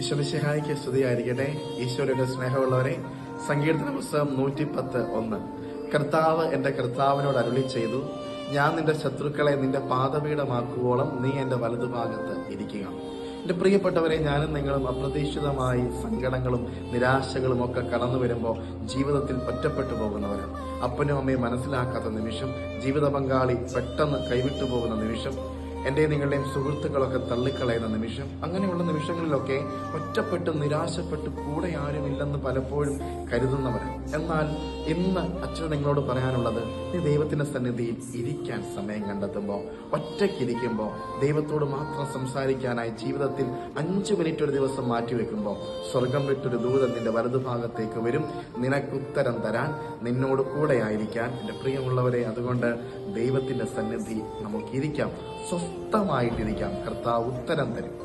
ഈശോമിശിഹായ്ക്ക് സ്തുതിയായിരിക്കട്ടെ. ഈശോയുടെ സ്നേഹമുള്ളവരെ, സങ്കീർത്തന പുസ്തകം 110:1. കർത്താവ് എന്റെ കർത്താവിനോട് അരുളി ചെയ്തു, ഞാൻ നിന്റെ ശത്രുക്കളെ നിന്റെ പാദപീഠമാക്കുവോളം നീ എന്റെ വലതുഭാഗത്ത് ഇരിക്കുക. എന്റെ പ്രിയപ്പെട്ടവരെ, ഞാനും നിങ്ങളും അപ്രതീക്ഷിതമായി സങ്കടങ്ങളും നിരാശകളും ഒക്കെ കടന്നു വരുമ്പോൾ ജീവിതത്തിൽ ഒറ്റപ്പെട്ടു പോകുന്നവരാണ്. അപ്പനും അമ്മയും മനസ്സിലാക്കാത്ത നിമിഷം, ജീവിത പങ്കാളി പെട്ടെന്ന് കൈവിട്ടു പോകുന്ന നിമിഷം, എൻ്റെയും നിങ്ങളുടെയും സുഹൃത്തുക്കളൊക്കെ തള്ളിക്കളയുന്ന നിമിഷം, അങ്ങനെയുള്ള നിമിഷങ്ങളിലൊക്കെ ഒറ്റപ്പെട്ട് നിരാശപ്പെട്ട് കൂടെ ആരുമില്ലെന്ന് പലപ്പോഴും കരുതുന്നവരാണ്. എന്നാൽ ഇന്ന് അച്ഛൻ നിങ്ങളോട് പറയാനുള്ളത്, നീ ദൈവത്തിന്റെ സന്നിധിയിൽ ഇരിക്കാൻ സമയം കണ്ടെത്തുമ്പോൾ, ഒറ്റയ്ക്കിരിക്കുമ്പോൾ, ദൈവത്തോട് മാത്രം സംസാരിക്കാനായി ജീവിതത്തിൽ 5 മിനിറ്റ് ഒരു ദിവസം മാറ്റിവെക്കുമ്പോൾ, സ്വർഗം വിട്ടൊരു ദൂതൻ നിന്റെ വലതുഭാഗത്തേക്ക് വരും, നിനക്കുത്തരം തരാൻ, നിന്നോട് കൂടെ ആയിരിക്കാൻ. എൻ്റെ പ്രിയമുള്ളവരെ, അതുകൊണ്ട് ദൈവത്തിന്റെ സന്നിധി നമുക്കിരിക്കാം, സ്വസ്ഥമായിട്ടിരിക്കാം. കർത്താവ് ഉത്തരം തരും.